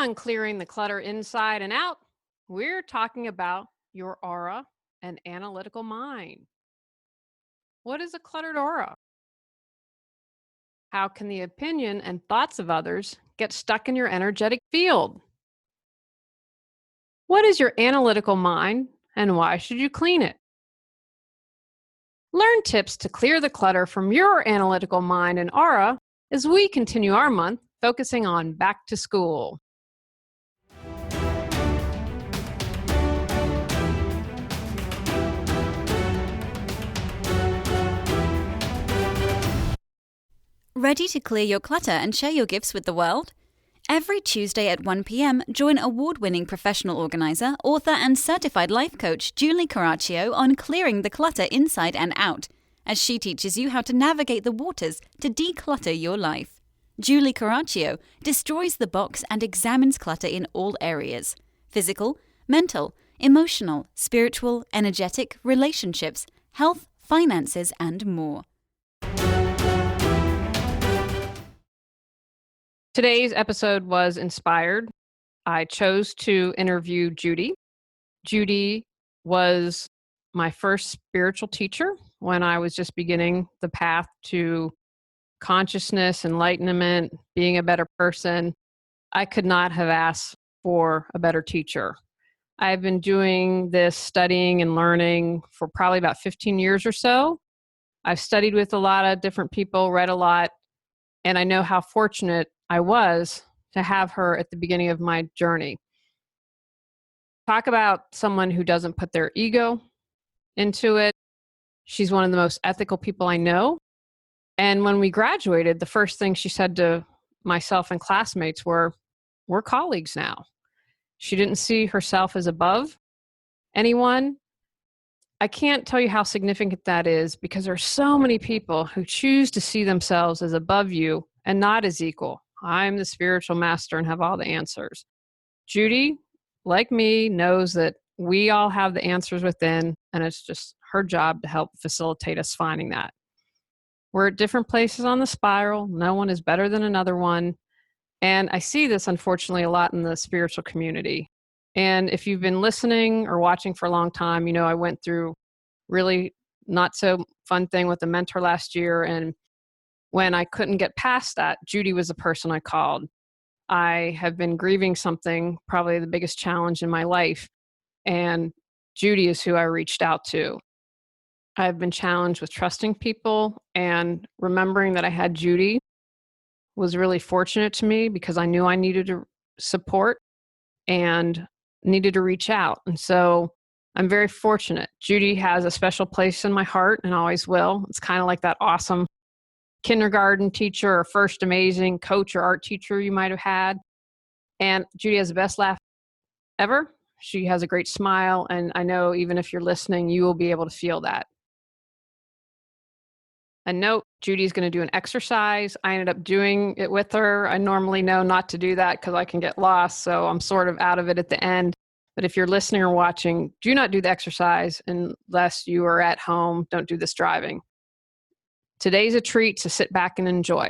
on clearing the clutter inside and out, we're talking about your aura and analytical mind. What is a cluttered aura? How can the opinion and thoughts of others get stuck in your energetic field? What is your analytical mind and why should you clean it? Learn tips to clear the clutter from your analytical mind and aura as we continue our month focusing on back to school. Ready to clear your clutter and share your gifts with the world? Every Tuesday at 1 p.m., join award-winning professional organizer, author, and certified life coach Julie Coraccio on clearing the clutter inside and out, as she teaches you how to navigate the waters to declutter your life. Julie Coraccio destroys the box and examines clutter in all areas: physical, mental, emotional, spiritual, energetic, relationships, health, finances, and more. Today's episode was inspired. I chose to interview Judy. Judy was my first spiritual teacher when I was just beginning the path to consciousness, enlightenment, being a better person. I could not have asked for a better teacher. I've been doing this studying and learning for probably about 15 years or so. I've studied with a lot of different people, read a lot, and I know how fortunate I was to have her at the beginning of my journey. Talk about someone who doesn't put their ego into it. She's one of the most ethical people I know. And when we graduated, the first thing she said to myself and classmates were, "We're colleagues now." She didn't see herself as above anyone. I can't tell you how significant that is because there are so many people who choose to see themselves as above you and not as equal. I'm the spiritual master and have all the answers. Judy, like me, knows that we all have the answers within, and it's just her job to help facilitate us finding that. We're at different places on the spiral. No one is better than another one. And I see this, unfortunately, a lot in the spiritual community. And if you've been listening or watching for a long time, you know I went through really not so fun thing with a mentor last year. And when I couldn't get past that, Judy was the person I called. I have been grieving something, probably the biggest challenge in my life, and Judy is who I reached out to. I've been challenged with trusting people, and remembering that I had Judy was really fortunate to me because I knew I needed to support and needed to reach out. And so I'm very fortunate. Judy has a special place in my heart and always will. It's kind of like that awesome kindergarten teacher or first amazing coach or art teacher you might have had. And Judy has the best laugh ever. She has a great smile. And I know even if you're listening, you will be able to feel that. A note, Judy's going to do an exercise. I ended up doing it with her. I normally know not to do that because I can get lost. So I'm sort of out of it at the end. But if you're listening or watching, do not do the exercise unless you are at home. Don't do this driving. Today's a treat to sit back and enjoy.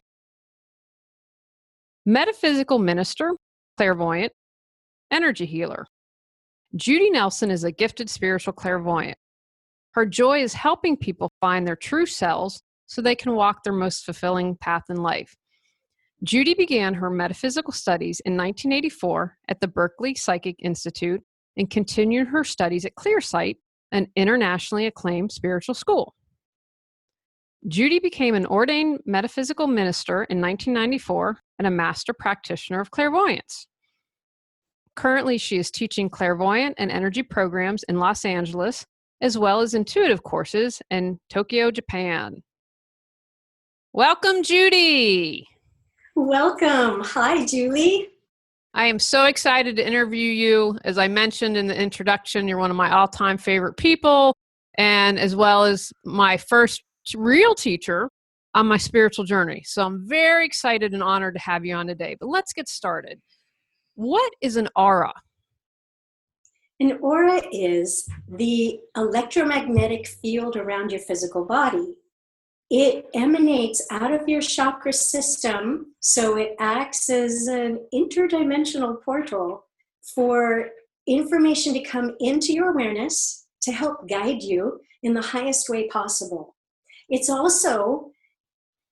Metaphysical minister, clairvoyant, energy healer. Judy Nelson is a gifted spiritual clairvoyant. Her joy is helping people find their true selves so they can walk their most fulfilling path in life. Judy began her metaphysical studies in 1984 at the Berkeley Psychic Institute and continued her studies at Clearsight, an internationally acclaimed spiritual school. Judy became an ordained metaphysical minister in 1994 and a master practitioner of clairvoyance. Currently, she is teaching clairvoyant and energy programs in Los Angeles, as well as intuitive courses in Tokyo, Japan. Welcome, Judy. Welcome. Hi, Julie. I am so excited to interview you. As I mentioned in the introduction, you're one of my all-time favorite people, and as well as my first real teacher on my spiritual journey. So I'm very excited and honored to have you on today. But let's get started. What is an aura? An aura is the electromagnetic field around your physical body. it emanates out of your chakra system, so it acts as an interdimensional portal for information to come into your awareness to help guide you in the highest way possible. It's also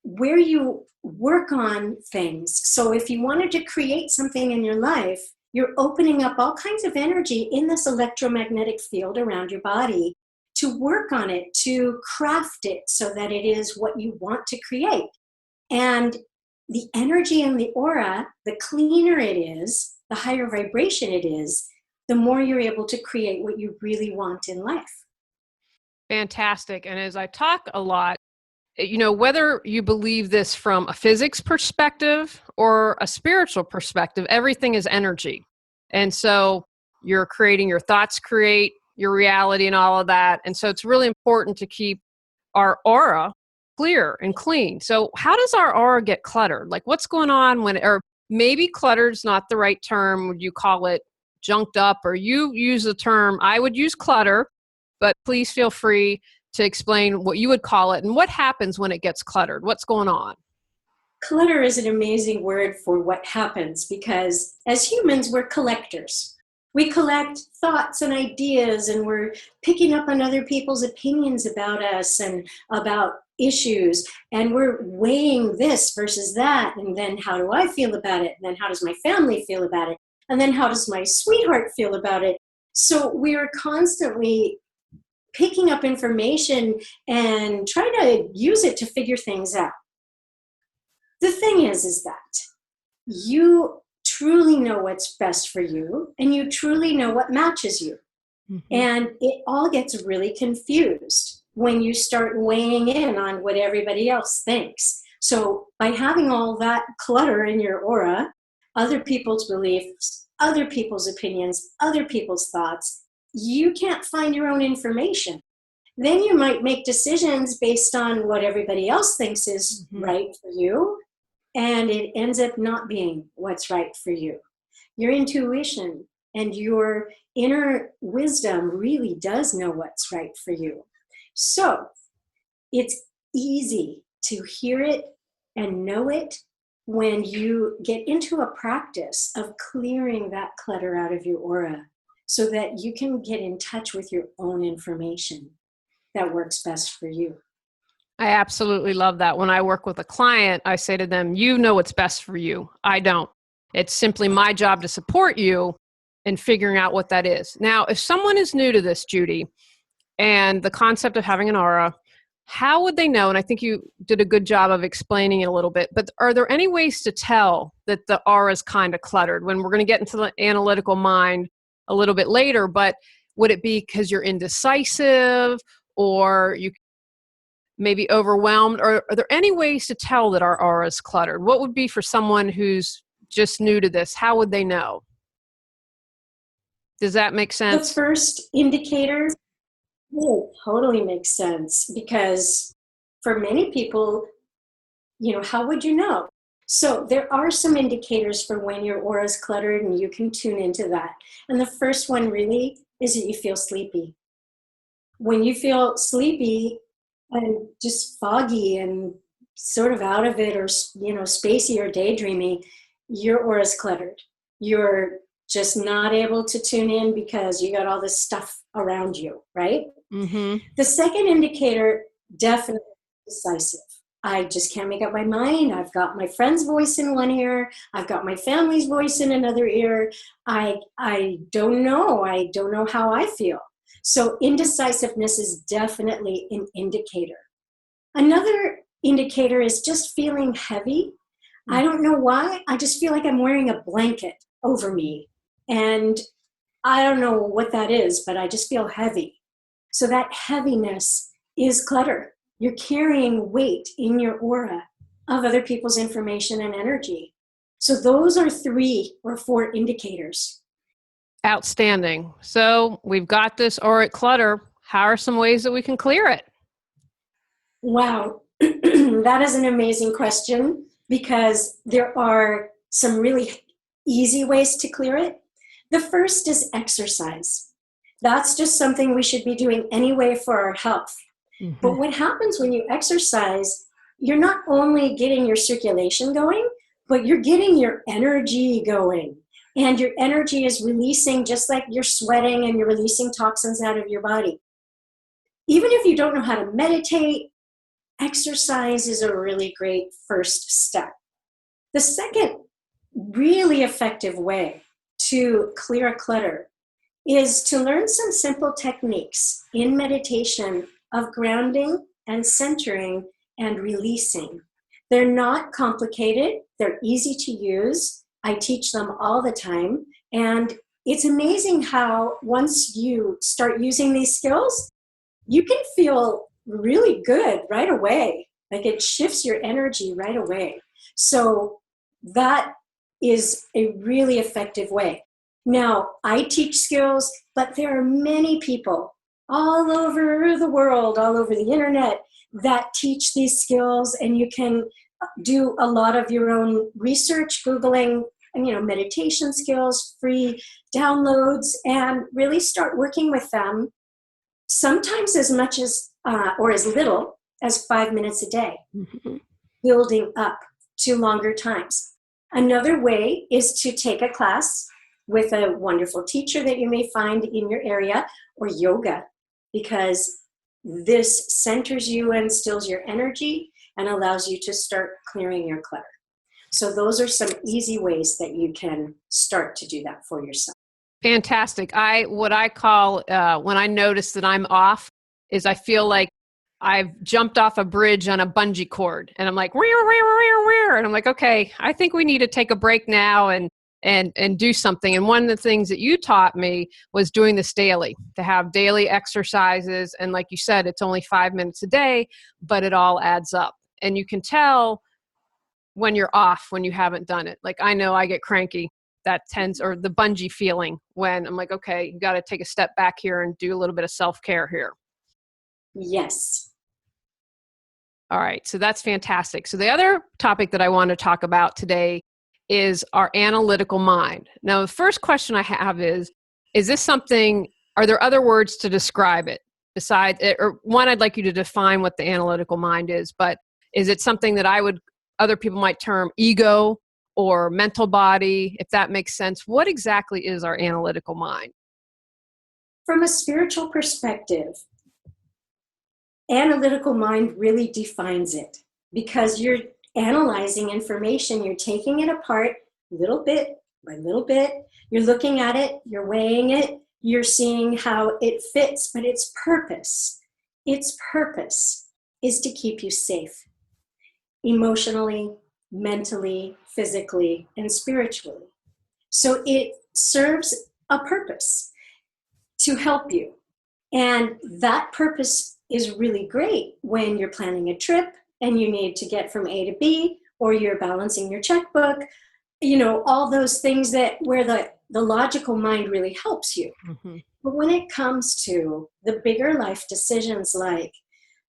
where you work on things. So if you wanted to create something in your life, you're opening up all kinds of energy in this electromagnetic field around your body to work on it, to craft it so that it is what you want to create. And the energy in the aura, the cleaner it is, the higher vibration it is, the more you're able to create what you really want in life. Fantastic. And as I talk a lot, whether you believe this from a physics perspective or a spiritual perspective, everything is energy. And so you're creating, your thoughts create your reality and all of that. And so it's really important to keep our aura clear and clean. So how does our aura get cluttered? Like what's going on or maybe cluttered is not the right term. Would you call it junked up, or you use the term, I would use clutter, but please feel free to explain what you would call it and what happens when it gets cluttered. What's going on? Clutter is an amazing word for what happens because as humans, we're collectors. We collect thoughts and ideas, and we're picking up on other people's opinions about us and about issues, and we're weighing this versus that, and then how do I feel about it, and then how does my family feel about it, and then how does my sweetheart feel about it. So we're constantly picking up information and trying to use it to figure things out. The thing is that you truly know what's best for you, and you truly know what matches you. Mm-hmm. And it all gets really confused when you start weighing in on what everybody else thinks. So by having all that clutter in your aura, other people's beliefs, other people's opinions, other people's thoughts, you can't find your own information. Then you might make decisions based on what everybody else thinks is right for you, and it ends up not being what's right for you. Your intuition and your inner wisdom really does know what's right for you. So it's easy to hear it and know it when you get into a practice of clearing that clutter out of your aura so that you can get in touch with your own information that works best for you. I absolutely love that. When I work with a client, I say to them, you know what's best for you. I don't. It's simply my job to support you in figuring out what that is. Now, if someone is new to this, Judy, and the concept of having an aura, how would they know? And I think you did a good job of explaining it a little bit, but are there any ways to tell that the aura is kind of cluttered? When we're going to get into the analytical mind a little bit later, but would it be because you're indecisive or you maybe overwhelmed? Or are there any ways to tell that our aura is cluttered? What would be for someone who's just new to this? How would they know? Does that make sense? The first indicator, it totally makes sense, because for many people, how would you know? So there are some indicators for when your aura is cluttered, and you can tune into that. And the first one really is that you feel sleepy. When you feel sleepy and just foggy and sort of out of it, or spacey or daydreamy, your aura is cluttered. You're just not able to tune in because you got all this stuff around you, right? Mm-hmm. The second indicator, definitely decisive. I just can't make up my mind. I've got my friend's voice in one ear. I've got my family's voice in another ear. I don't know. I don't know how I feel. So indecisiveness is definitely an indicator. Another indicator is just feeling heavy. I don't know why. I just feel like I'm wearing a blanket over me. And I don't know what that is, but I just feel heavy. So that heaviness is clutter. You're carrying weight in your aura of other people's information and energy. So those are 3 or 4 indicators. Outstanding. So we've got this auric clutter. How are some ways that we can clear it? Wow, that is an amazing question, because there are some really easy ways to clear it. The first is exercise. That's just something we should be doing anyway for our health. But what happens when you exercise, you're not only getting your circulation going, but you're getting your energy going. And your energy is releasing, just like you're sweating and you're releasing toxins out of your body. Even if you don't know how to meditate, exercise is a really great first step. The second really effective way to clear a clutter is to learn some simple techniques in meditation of grounding and centering and releasing. They're not complicated. They're easy to use. I teach them all the time. And it's amazing how once you start using these skills, you can feel really good right away. Like it shifts your energy right away. So that is a really effective way. Now, I teach skills, but there are many people all over the world, all over the internet, that teach these skills, and you can do a lot of your own research, Googling, meditation skills, free downloads, and really start working with them, sometimes as much as, or as little as 5 minutes a day, building up to longer times. Another way is to take a class with a wonderful teacher that you may find in your area, or yoga, because this centers you and stills your energy and allows you to start clearing your clutter. So those are some easy ways that you can start to do that for yourself. Fantastic. What I call when I notice that I'm off is I feel like I've jumped off a bridge on a bungee cord, and I'm like, where, and I'm like, okay, I think we need to take a break now and do something. And one of the things that you taught me was doing this daily, to have daily exercises. And like you said, it's only 5 minutes a day, but it all adds up. And you can tell when you're off, when you haven't done it. Like I know I get cranky, or the bungee feeling, when I'm like, okay, you got to take a step back here and do a little bit of self-care here. Yes. All right. So that's fantastic. So the other topic that I want to talk about today is our analytical mind. Now, the first question I have is this something, are there other words to describe it besides it? Or one, I'd like you to define what the analytical mind is, but is it something that other people might term ego or mental body, if that makes sense? What exactly is our analytical mind? From a spiritual perspective, analytical mind really defines it, because you're analyzing information, you're taking it apart little bit by little bit, you're looking at it, you're weighing it, you're seeing how it fits, but its purpose is to keep you safe, emotionally, mentally, physically, and spiritually. So it serves a purpose to help you. And that purpose is really great when you're planning a trip and you need to get from A to B, or you're balancing your checkbook, all those things where the logical mind really helps you. But when it comes to the bigger life decisions, like,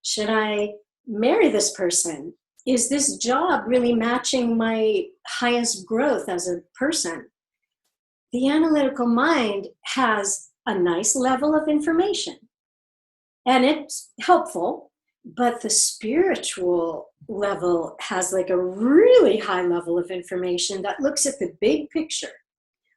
should I marry this person? Is this job really matching my highest growth as a person? The analytical mind has a nice level of information, and it's helpful, but the spiritual level has like a really high level of information that looks at the big picture,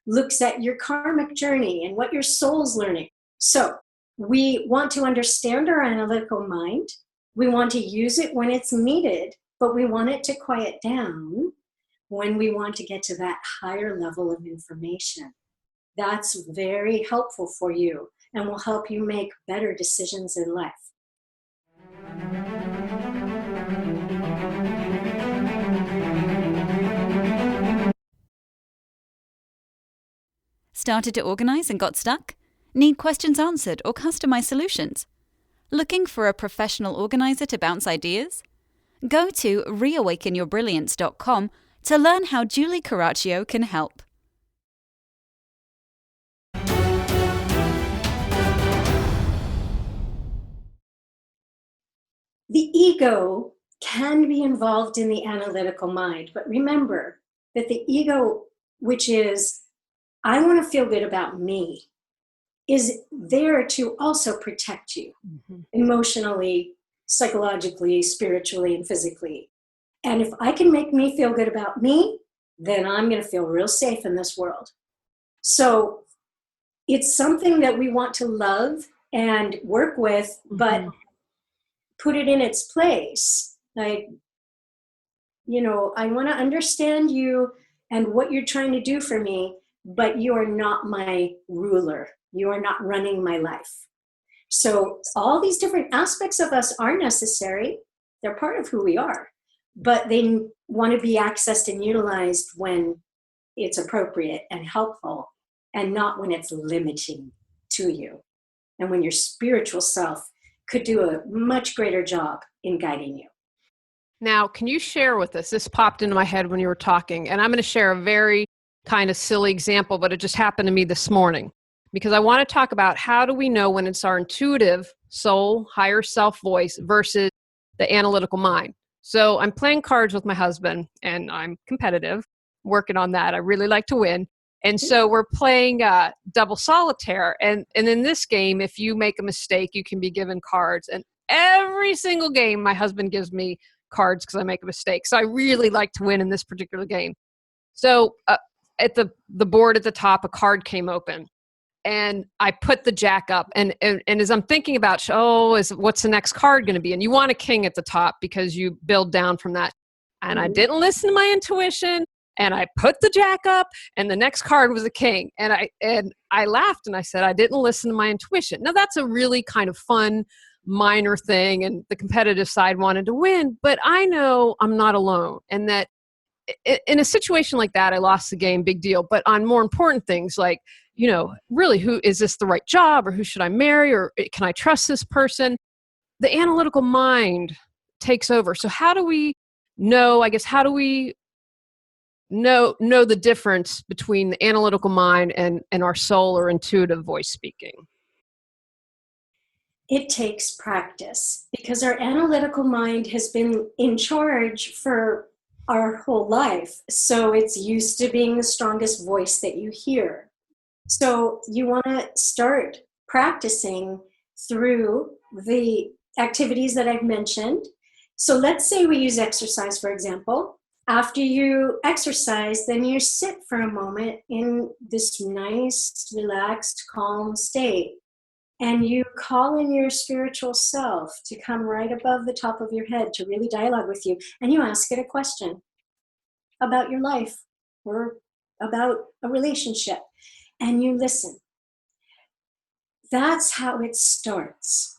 looks at your karmic journey and what your soul's learning. So we want to understand our analytical mind. We want to use it when it's needed, but we want it to quiet down when we want to get to that higher level of information. That's very helpful for you and will help you make better decisions in life. Started to organize and got stuck? Need questions answered or customized solutions? Looking for a professional organizer to bounce ideas? Go to reawakenyourbrilliance.com to learn how Julie Coraccio can help. The ego can be involved in the analytical mind, but remember that the ego, which is, I want to feel good about me, is there to also protect you emotionally, psychologically, spiritually, and physically. And if I can make me feel good about me, then I'm going to feel real safe in this world. So it's something that we want to love and work with, but put it in its place. Like, I want to understand you and what you're trying to do for me, but you are not my ruler. You are not running my life. So all these different aspects of us are necessary. They're part of who we are, but they want to be accessed and utilized when it's appropriate and helpful, and not when it's limiting to you. And when your spiritual self could do a much greater job in guiding you. Now, can you share with us, this popped into my head when you were talking, and I'm going to share a very kind of silly example, but it just happened to me this morning, because I want to talk about how do we know when it's our intuitive soul, higher self voice versus the analytical mind. So I'm playing cards with my husband, and I'm competitive, working on that. I really like to win. And so we're playing double solitaire. And in this game, if you make a mistake, you can be given cards. And every single game, my husband gives me cards because I make a mistake. So I really like to win in this particular game. So at the board at the top, a card came open. And I put the jack up. And as I'm thinking about, what's the next card going to be? And you want a king at the top because you build down from that. And I didn't listen to my intuition. And I put the jack up, and the next card was a king. And I laughed and I said, I didn't listen to my intuition. Now that's a really kind of fun, minor thing. And the competitive side wanted to win, but I know I'm not alone. And that in a situation like that, I lost the game, big deal. But on more important things like, really, who is this the right job, or who should I marry, or can I trust this person? The analytical mind takes over. So how do we know, know the difference between the analytical mind and our soul or intuitive voice speaking? It takes practice, because our analytical mind has been in charge for our whole life. So it's used to being the strongest voice that you hear. So you want to start practicing through the activities that I've mentioned. So let's say we use exercise, for example. After you exercise, then you sit for a moment in this nice, relaxed, calm state. And you call in your spiritual self to come right above the top of your head to really dialogue with you. And you ask it a question about your life or about a relationship. And you listen. That's how it starts.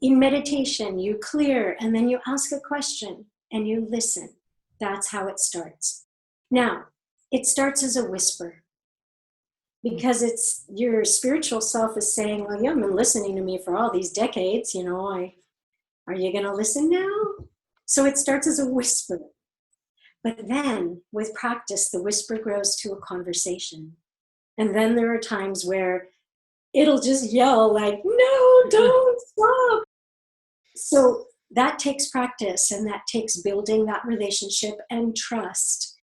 In meditation, you clear, and then you ask a question and you listen. That's how it starts. Now, it starts as a whisper, because it's your spiritual self is saying, well, you haven't been listening to me for all these decades, are you going to listen now? So it starts as a whisper. But then with practice, the whisper grows to a conversation. And then there are times where it'll just yell like, no, don't stop. So that takes practice, and that takes building that relationship and trust.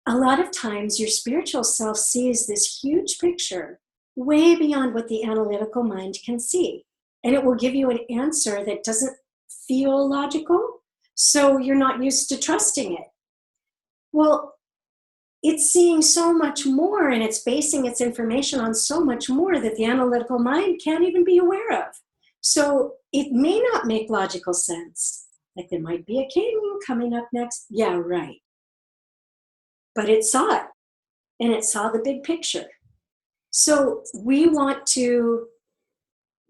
A lot of times your spiritual self sees this huge picture way beyond what the analytical mind can see. And it will give you an answer that doesn't feel logical, so you're not used to trusting it. Well, it's seeing so much more, and it's basing its information on so much more that the analytical mind can't even be aware of. So it may not make logical sense. Like there might be a king coming up next. Yeah, right. But it saw it, and it saw the big picture. So we want to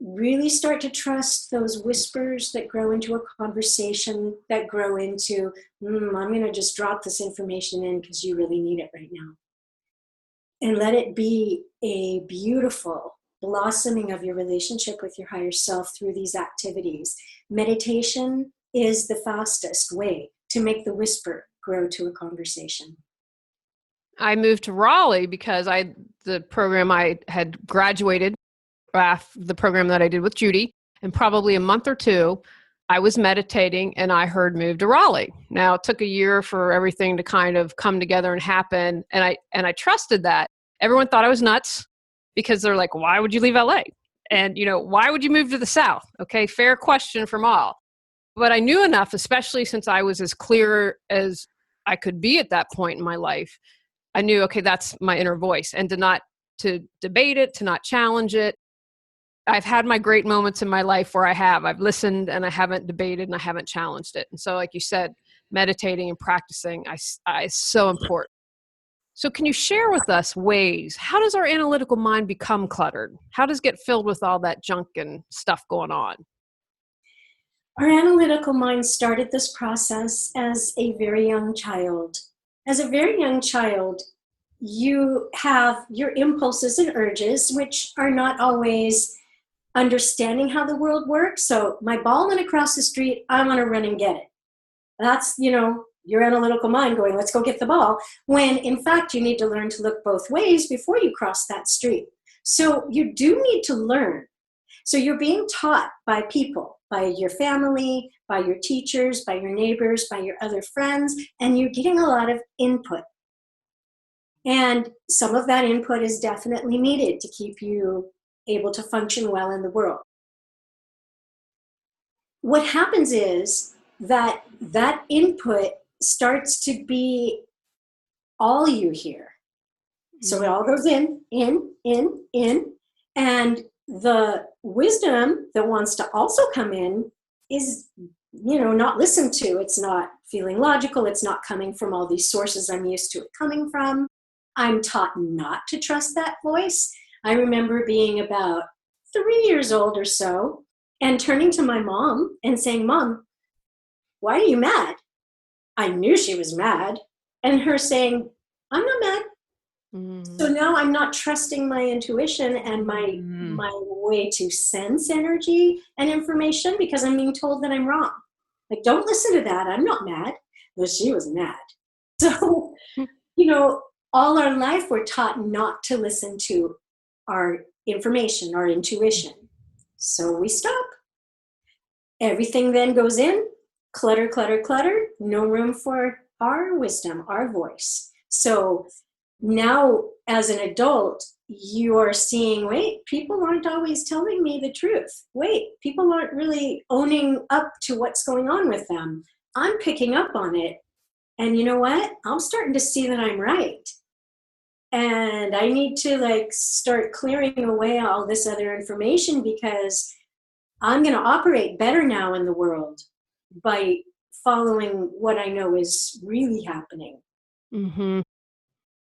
really start to trust those whispers that grow into a conversation, that grow into, I'm going to just drop this information in because you really need it right now. And let it be a beautiful blossoming of your relationship with your higher self through these activities. Meditation is the fastest way to make the whisper grow to a conversation. I moved to Raleigh because the program I had graduated, the program that I did with Judy, and probably a month or two, I was meditating and I heard move to Raleigh. Now it took a year for everything to kind of come together and happen. And I trusted that. Everyone thought I was nuts because they're like, why would you leave LA? And, why would you move to the South? Okay, fair question from all. But I knew enough, especially since I was as clear as I could be at that point in my life. I knew, okay, that's my inner voice, and to debate it, to not challenge it. I've had my great moments in my life where I've listened and I haven't debated and I haven't challenged it. And so, like you said, meditating and practicing is so important. So can you share with us ways, how does our analytical mind become cluttered? How does it get filled with all that junk and stuff going on? Our analytical mind started this process as a very young child. As a very young child, you have your impulses and urges, which are not always understanding how the world works. So my ball went across the street, I want to run and get it. That's, your analytical mind going, let's go get the ball. When in fact, you need to learn to look both ways before you cross that street. So you do need to learn. So you're being taught by people, by your family, by your teachers, by your neighbors, by your other friends, and you're getting a lot of input. And some of that input is definitely needed to keep you able to function well in the world. What happens is that input starts to be all you hear. So it all goes in, and the wisdom that wants to also come in is, not listened to. It's not feeling logical. It's not coming from all these sources I'm used to it coming from. I'm taught not to trust that voice. I remember being about 3 years old or so and turning to my mom and saying, Mom, why are you mad? I knew she was mad. And her saying, I'm not mad. So now I'm not trusting my intuition and my way to sense energy and information because I'm being told that I'm wrong. Like, don't listen to that. I'm not mad. Well, she was mad. So, all our life we're taught not to listen to our information, our intuition. So we stop. Everything then goes in, clutter, clutter, clutter, no room for our wisdom, our voice. So now as an adult, you are seeing, wait, people aren't always telling me the truth. Wait, people aren't really owning up to what's going on with them. I'm picking up on it. And you know what? I'm starting to see that I'm right. And I need to start clearing away all this other information because I'm going to operate better now in the world by following what I know is really happening. Mm-hmm.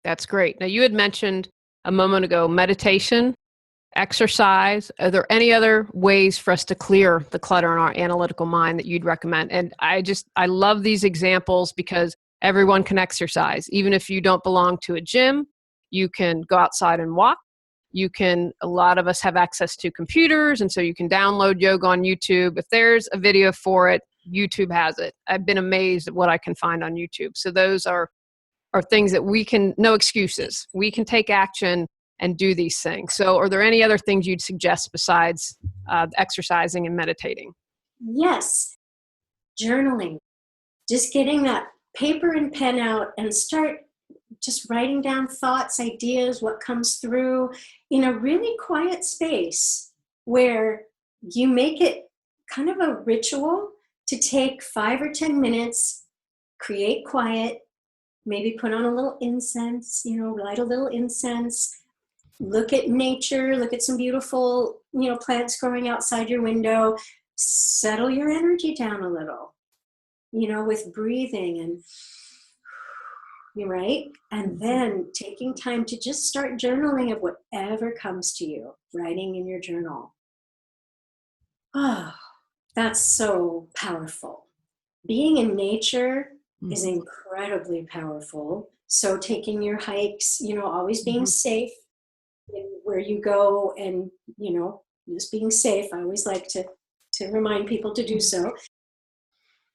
That's great. Now, you had mentioned a moment ago meditation, exercise. Are there any other ways for us to clear the clutter in our analytical mind that you'd recommend? And I love these examples because everyone can exercise. Even if you don't belong to a gym, you can go outside and walk. A lot of us have access to computers, and so you can download yoga on YouTube. If there's a video for it, YouTube has it. I've been amazed at what I can find on YouTube. So those are things that no excuses. We can take action and do these things. So are there any other things you'd suggest besides exercising and meditating? Yes. Journaling. Just getting that paper and pen out and start just writing down thoughts, ideas, what comes through in a really quiet space where you make it kind of a ritual to take 5 or 10 minutes, create quiet, maybe put on a little incense, light a little incense, look at nature, look at some beautiful, plants growing outside your window, settle your energy down a little, with breathing and right? And then taking time to just start journaling of whatever comes to you, writing in your journal. Oh, that's so powerful. Being in nature is incredibly powerful. So taking your hikes, always being safe where you go and, just being safe. I always like to remind people to do so.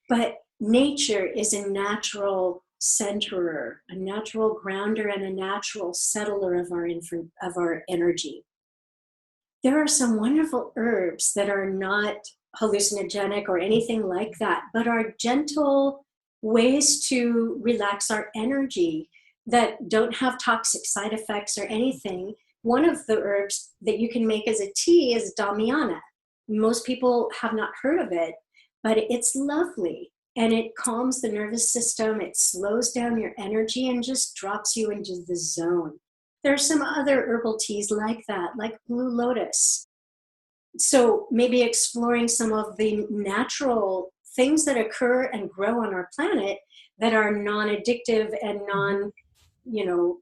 But nature is a natural centerer, a natural grounder, and a natural settler of our energy. There are some wonderful herbs that are not hallucinogenic or anything like that, but are gentle ways to relax our energy that don't have toxic side effects or anything. One of the herbs that you can make as a tea is Damiana. Most people have not heard of it, but it's lovely. And it calms the nervous system, it slows down your energy and just drops you into the zone. There are some other herbal teas like that, like Blue Lotus. So maybe exploring some of the natural things that occur and grow on our planet that are non-addictive and non, you know,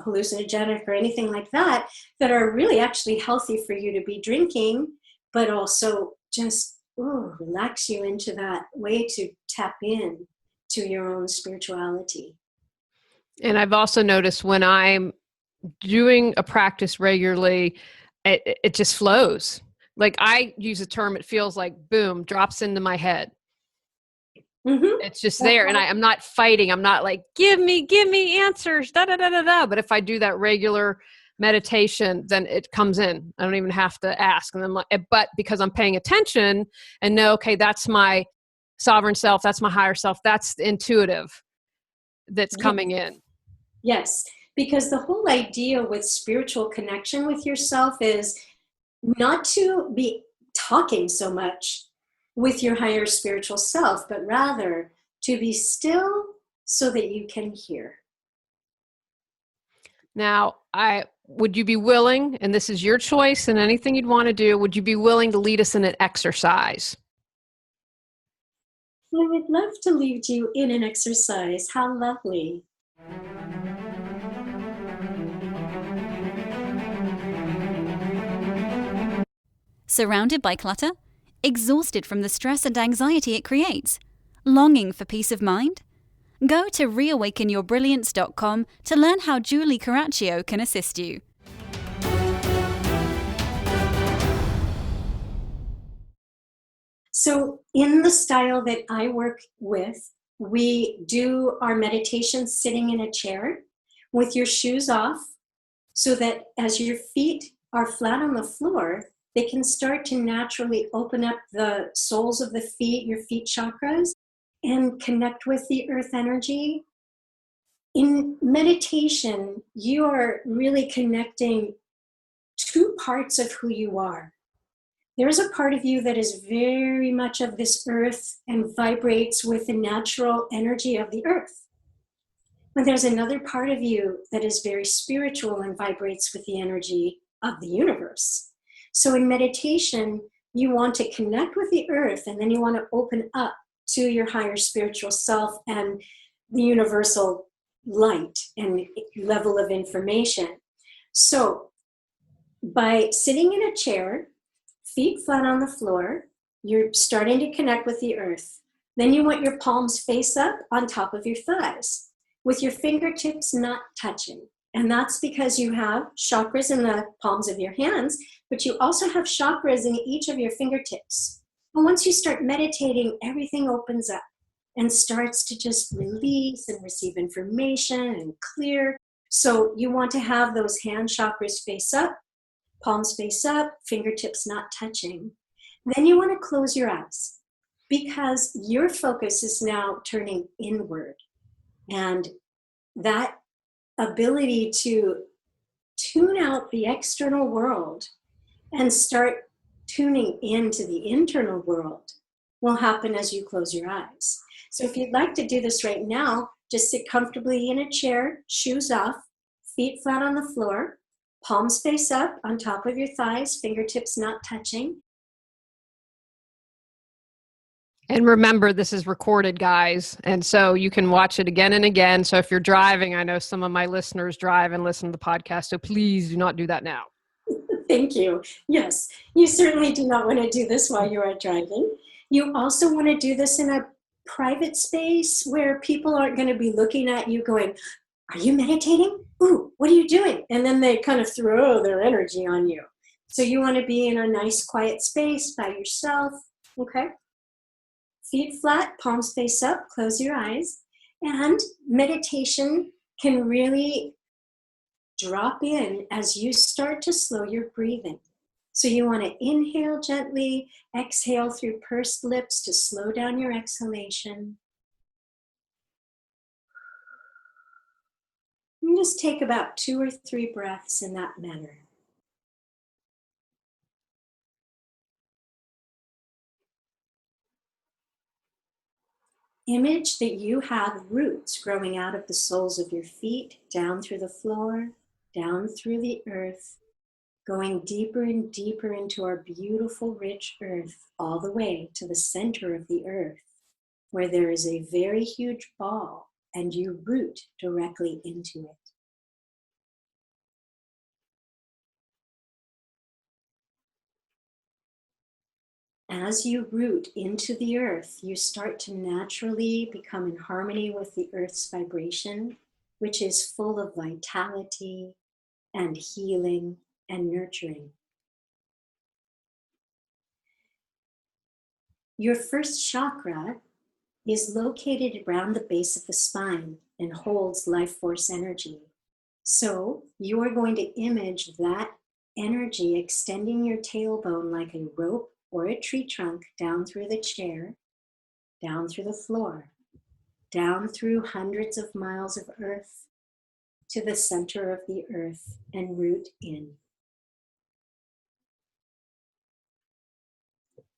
hallucinogenic or anything like that, that are really actually healthy for you to be drinking, but also just relax you into that way to tap in to your own spirituality. And I've also noticed when I'm doing a practice regularly, it just flows. Like I use a term, it feels like boom, drops into my head. Mm-hmm. It's just there. And I'm not fighting. I'm not like, give me answers, da, da, da, da, da. But if I do that regular meditation, then it comes in. I don't even have to ask. And then, but because I'm paying attention and know, okay, that's my sovereign self, that's my higher self, that's intuitive that's coming in. Yes, because the whole idea with spiritual connection with yourself is not to be talking so much with your higher spiritual self, but rather to be still so that you can hear. Now, would you be willing, and this is your choice and anything you'd want to do, would you be willing to lead us in an exercise? I would love to lead you in an exercise. How lovely. Surrounded by clutter? Exhausted from the stress and anxiety it creates? Longing for peace of mind? Go to reawakenyourbrilliance.com to learn how Julie Coraccio can assist you. So in the style that I work with, we do our meditation sitting in a chair with your shoes off, so that as your feet are flat on the floor, they can start to naturally open up the soles of the feet, your feet chakras, and connect with the earth energy. In meditation, you are really connecting two parts of who you are. There's a part of you that is very much of this earth and vibrates with the natural energy of the earth. But there's another part of you that is very spiritual and vibrates with the energy of the universe. So in meditation, you want to connect with the earth, and then you want to open up to your higher spiritual self and the universal light and level of information. So by sitting in a chair, feet flat on the floor, you're starting to connect with the earth. Then you want your palms face up on top of your thighs, with your fingertips not touching. And that's because you have chakras in the palms of your hands, but you also have chakras in each of your fingertips. And once you start meditating, everything opens up and starts to just release and receive information and clear. So you want to have those hand chakras face up, palms face up, fingertips not touching. Then you want to close your eyes, because your focus is now turning inward. And that ability to tune out the external world and start tuning into the internal world will happen as you close your eyes. So if you'd like to do this right now, just sit comfortably in a chair, shoes off, feet flat on the floor, palms face up on top of your thighs, fingertips not touching. And remember, this is recorded, guys. And so you can watch it again and again. So if you're driving, I know some of my listeners drive and listen to the podcast. So please do not do that now. Thank you. Yes, you certainly do not want to do this while you are driving. You also want to do this in a private space where people aren't going to be looking at you going, are you meditating? Ooh, what are you doing? And then they kind of throw their energy on you. So you want to be in a nice quiet space by yourself. Okay. Feet flat, palms face up, close your eyes. And meditation can really drop in as you start to slow your breathing. So you want to inhale gently, exhale through pursed lips to slow down your exhalation. And just take about 2 or 3 breaths in that manner. Image that you have roots growing out of the soles of your feet, down through the floor, down through the earth, going deeper and deeper into our beautiful, rich earth, all the way to the center of the earth, where there is a very huge ball and you root directly into it. As you root into the earth, you start to naturally become in harmony with the earth's vibration, which is full of vitality and healing and nurturing. Your first chakra is located around the base of the spine and holds life force energy. So you are going to image that energy extending your tailbone like a rope or a tree trunk down through the chair, down through the floor, down through hundreds of miles of earth to the center of the earth and root in.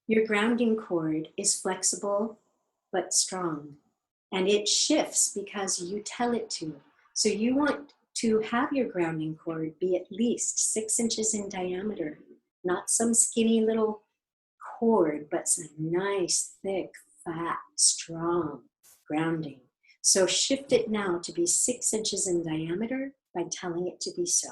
Your grounding cord is flexible but strong, and it shifts because you tell it to. So you want to have your grounding cord be at least 6 inches in diameter, not some skinny little cord, but some nice, thick, fat, strong grounding. So shift it now to be 6 inches in diameter by telling it to be so.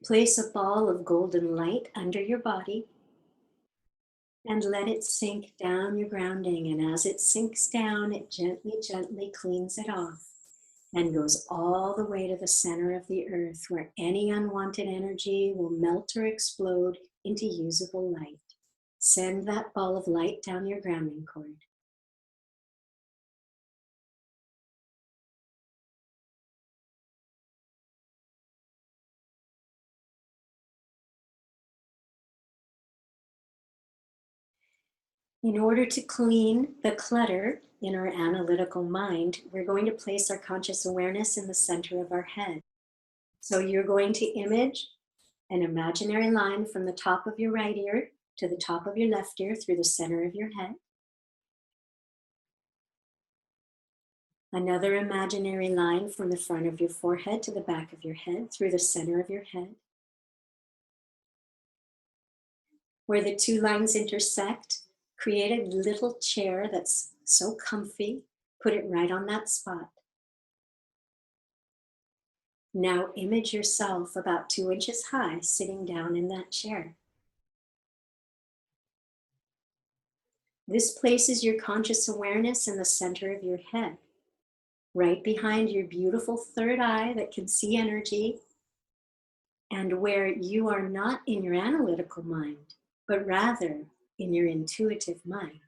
Place a ball of golden light under your body and let it sink down your grounding. And as it sinks down, it gently, gently cleans it off and goes all the way to the center of the earth, where any unwanted energy will melt or explode into usable light. Send that ball of light down your grounding cord. In order to clean the clutter in our analytical mind, we're going to place our conscious awareness in the center of our head. So you're going to image an imaginary line from the top of your right ear to the top of your left ear through the center of your head. Another imaginary line from the front of your forehead to the back of your head through the center of your head. Where the two lines intersect, create a little chair that's so comfy. Put it right on that spot. Now image yourself about 2 inches high sitting down in that chair. This places your conscious awareness in the center of your head, right behind your beautiful third eye that can see energy, and where you are not in your analytical mind, but rather in your intuitive mind.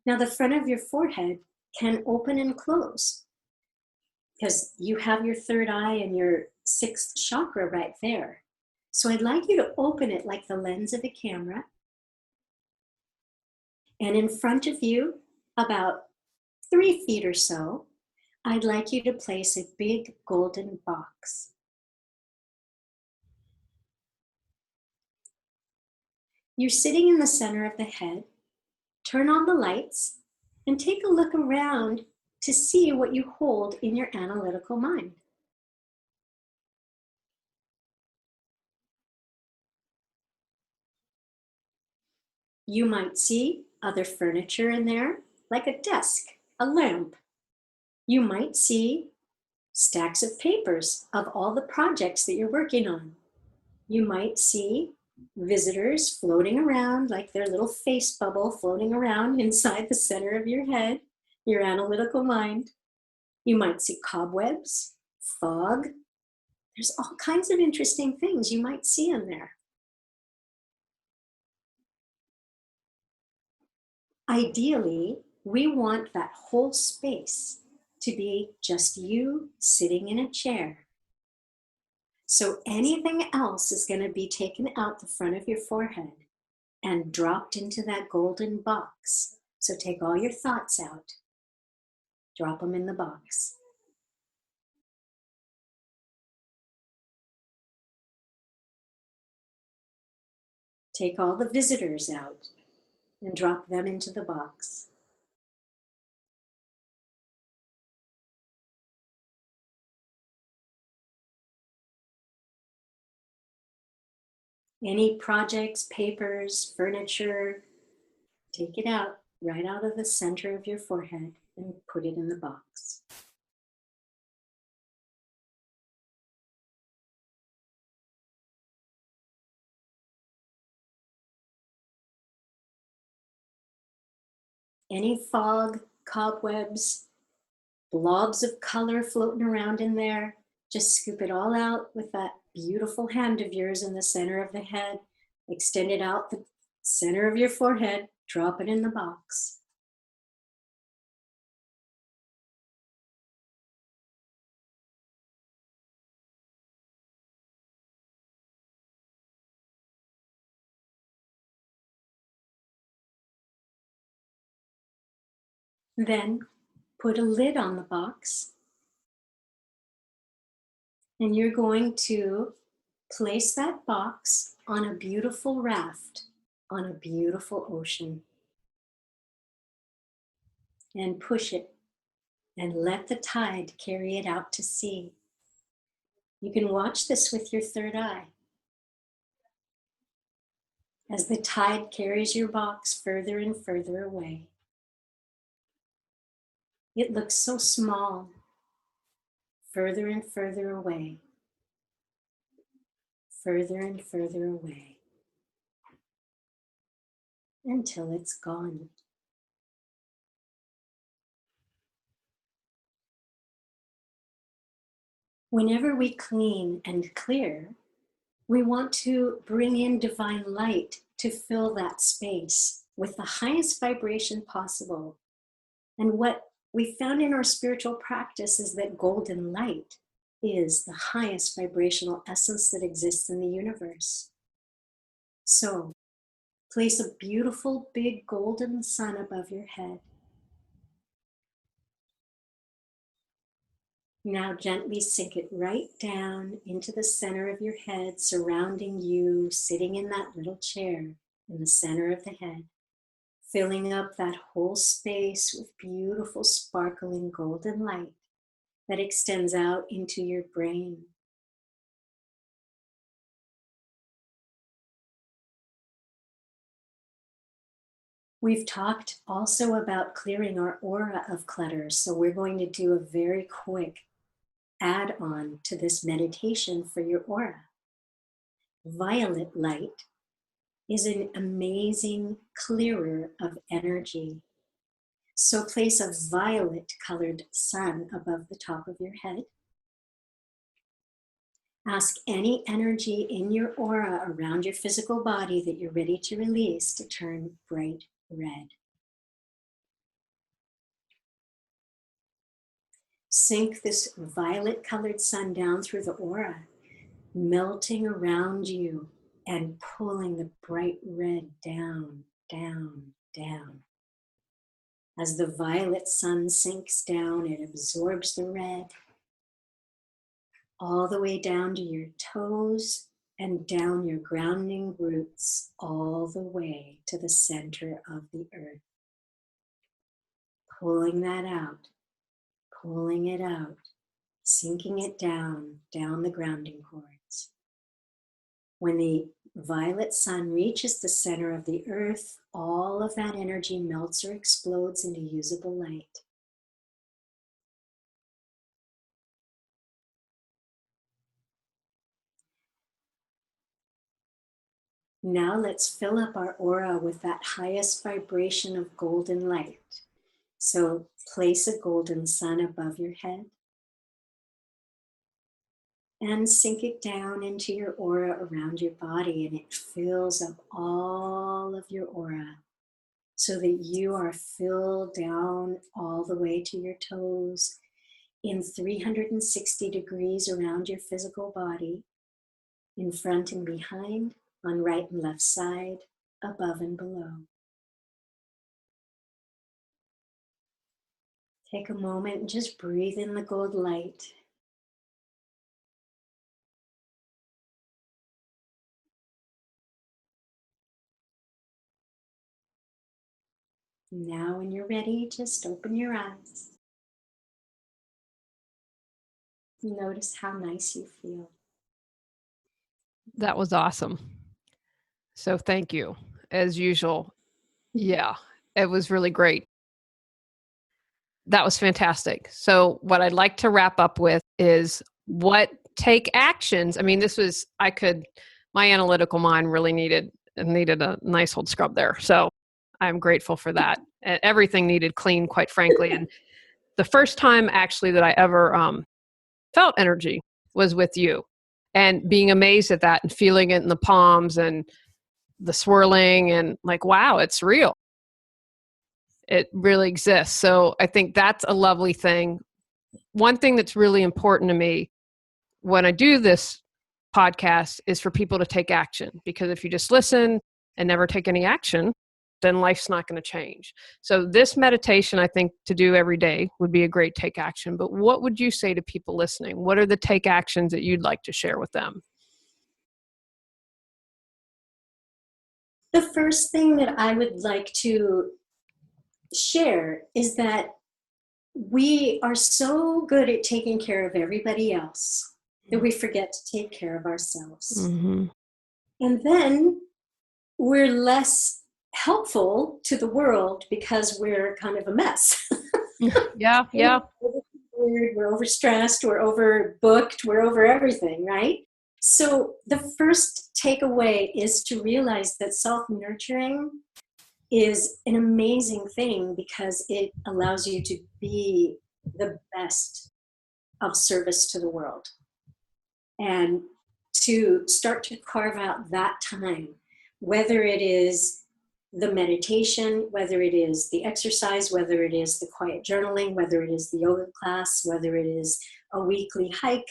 Now the front of your forehead can open and close because you have your third eye and your sixth chakra right there. So I'd like you to open it like the lens of a camera. And in front of you, about 3 feet or so, I'd like you to place a big golden box. You're sitting in the center of the head. Turn on the lights and take a look around to see what you hold in your analytical mind. You might see other furniture in there, like a desk, a lamp. You might see stacks of papers of all the projects that you're working on. You might see visitors floating around like their little face bubble floating around inside the center of your head, your analytical mind. You might see cobwebs, fog. There's all kinds of interesting things you might see in there. Ideally, we want that whole space to be just you sitting in a chair. So anything else is going to be taken out the front of your forehead and dropped into that golden box. So take all your thoughts out, drop them in the box. Take all the visitors out and drop them into the box. Any projects, papers, furniture, take it out, right out of the center of your forehead and put it in the box. Any fog, cobwebs, blobs of color floating around in there, just scoop it all out with that beautiful hand of yours in the center of the head. Extend it out the center of your forehead, drop it in the box. Then put a lid on the box, and you're going to place that box on a beautiful raft on a beautiful ocean and push it and let the tide carry it out to sea. You can watch this with your third eye. As the tide carries your box further and further away. It looks so small, further and further away, further and further away, until it's gone. Whenever we clean and clear, we want to bring in divine light to fill that space with the highest vibration possible. And what we found in our spiritual practice is that golden light is the highest vibrational essence that exists in the universe. So, place a beautiful big golden sun above your head. Now gently sink it right down into the center of your head, surrounding you, sitting in that little chair in the center of the head, filling up that whole space with beautiful sparkling golden light that extends out into your brain. We've talked also about clearing our aura of clutter, so we're going to do a very quick add-on to this meditation for your aura. Violet light is an amazing clearer of energy. So place a violet colored sun above the top of your head. Ask any energy in your aura around your physical body that you're ready to release to turn bright red. Sink this violet colored sun down through the aura, melting around you and pulling the bright red down, down, down. As the violet sun sinks down, it absorbs the red all the way down to your toes and down your grounding roots all the way to the center of the earth. Pulling that out, pulling it out, sinking it down, down the grounding cords. When the violet sun reaches the center of the earth, all of that energy melts or explodes into usable light. Now let's fill up our aura with that highest vibration of golden light. So place a golden sun above your head and sink it down into your aura around your body, and it fills up all of your aura so that you are filled down all the way to your toes in 360 degrees around your physical body, in front and behind, on right and left side, above and below. Take a moment and just breathe in the gold light. Now, when you're ready, just open your eyes. Notice how nice you feel. That was awesome. So thank you, as usual. Yeah, it was really great. That was fantastic. So what I'd like to wrap up with is what take actions. I mean, my analytical mind really needed a nice old scrub there. So I'm grateful for that. Everything needed clean, quite frankly. And the first time actually that I ever felt energy was with you, and being amazed at that and feeling it in the palms and the swirling and like, wow, it's real. It really exists. So I think that's a lovely thing. One thing that's really important to me when I do this podcast is for people to take action, because if you just listen and never take any action, then life's not going to change. So this meditation, I think, to do every day would be a great take action. But what would you say to people listening? What are the take actions that you'd like to share with them? The first thing that I would like to share is that we are so good at taking care of everybody else that we forget to take care of ourselves. Mm-hmm. And then we're less helpful to the world because we're kind of a mess. Yeah, yeah. We're overstressed, we're overbooked, we're over everything, right? So the first takeaway is to realize that self-nurturing is an amazing thing because it allows you to be the best of service to the world. And to start to carve out that time, whether it is the meditation, whether it is the exercise, whether it is the quiet journaling, whether it is the yoga class, whether it is a weekly hike,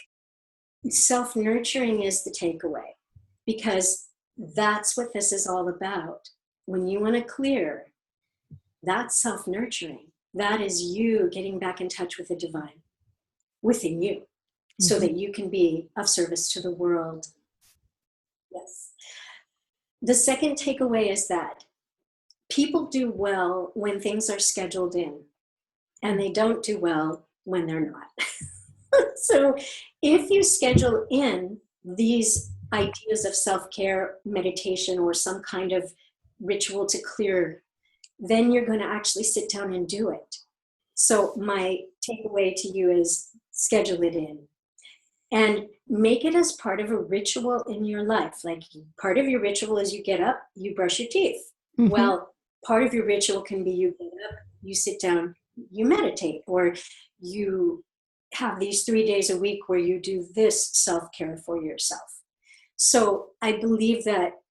self-nurturing is the takeaway, because that's what this is all about. When you want to clear, that's self-nurturing. That is you getting back in touch with the divine within you, so that you can be of service to the world. Yes. The second takeaway is that people do well when things are scheduled in, and they don't do well when they're not. So if you schedule in these ideas of self-care, meditation, or some kind of ritual to clear, then you're going to actually sit down and do it. So my takeaway to you is schedule it in. And make it as part of a ritual in your life. Like, part of your ritual is you get up, you brush your teeth. Mm-hmm. Well, part of your ritual can be you get up, you sit down, you meditate, or you have these 3 days a week where you do this self-care for yourself. So I believe that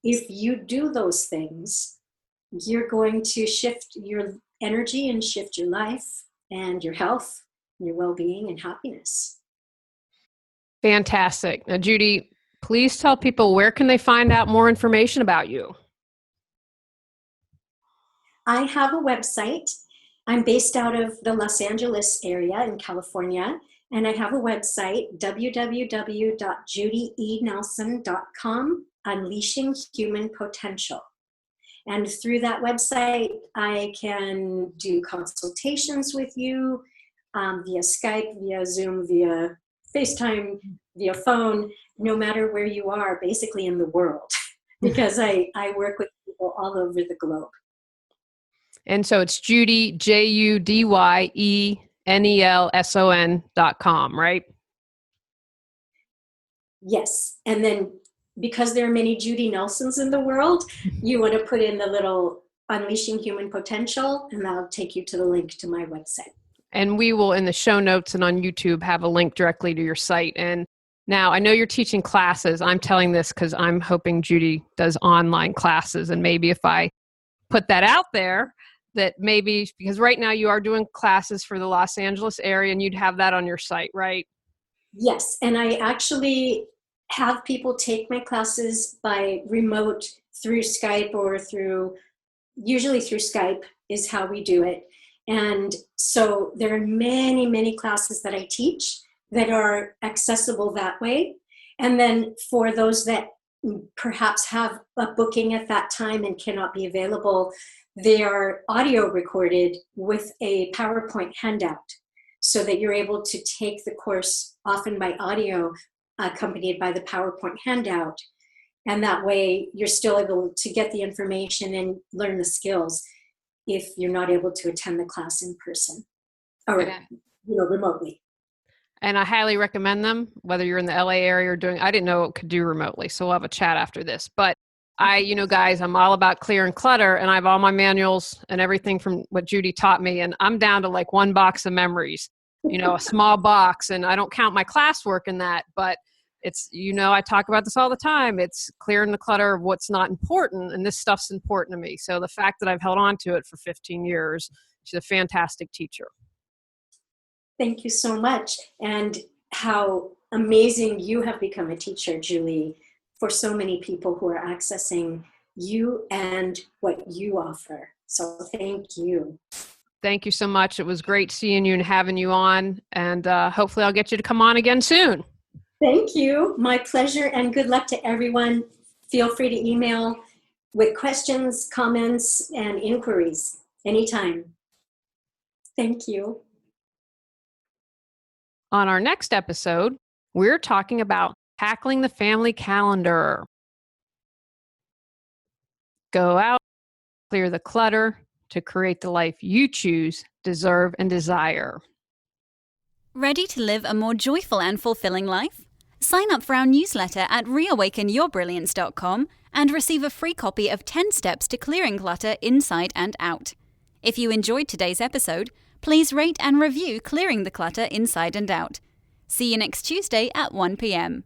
if you do those things, you're going to shift your energy and shift your life and your health, and your well-being and happiness. Fantastic. Now, Judy, please tell people, where can they find out more information about you? I have a website. I'm based out of the Los Angeles area in California, and I have a website, www.judienelson.com, Unleashing Human Potential. And through that website, I can do consultations with you via Skype, via Zoom, via FaceTime, via phone, no matter where you are, basically in the world, because I work with people all over the globe. And so it's Judy, JUDYENELSON.com, right? Yes. And then because there are many Judy Nelsons in the world, you want to put in the little Unleashing Human Potential, and that'll take you to the link to my website. And we will, in the show notes and on YouTube, have a link directly to your site. And now, I know you're teaching classes. I'm telling this because I'm hoping Judy does online classes. And maybe if I put that out there, that maybe, because right now you are doing classes for the Los Angeles area, and you'd have that on your site, right? Yes. And I actually have people take my classes by remote through Skype, or usually through Skype is how we do it. And so there are many, many classes that I teach that are accessible that way. And then for those that perhaps have a booking at that time and cannot be available, they are audio recorded with a PowerPoint handout so that you're able to take the course often by audio accompanied by the PowerPoint handout. And that way you're still able to get the information and learn the skills if you're not able to attend the class in person or remotely. And I highly recommend them, whether you're in the LA area or I didn't know it could do remotely. So we'll have a chat after this. But guys, I'm all about clear and clutter, and I have all my manuals and everything from what Judy taught me. And I'm down to like one box of memories, a small box, and I don't count my classwork in that, but it's, I talk about this all the time. It's clearing the clutter of what's not important, and this stuff's important to me. So the fact that I've held on to it for 15 years, she's a fantastic teacher. Thank you so much. And how amazing you have become a teacher, Julie, for so many people who are accessing you and what you offer. So thank you. Thank you so much. It was great seeing you and having you on. And hopefully I'll get you to come on again soon. Thank you. My pleasure, and good luck to everyone. Feel free to email with questions, comments, and inquiries anytime. Thank you. On our next episode, we're talking about tackling the family calendar. Go out, clear the clutter to create the life you choose, deserve, and desire. Ready to live a more joyful and fulfilling life? Sign up for our newsletter at reawakenyourbrilliance.com and receive a free copy of 10 Steps to Clearing Clutter Inside and Out. If you enjoyed today's episode, please rate and review Clearing the Clutter Inside and Out. See you next Tuesday at 1 p.m.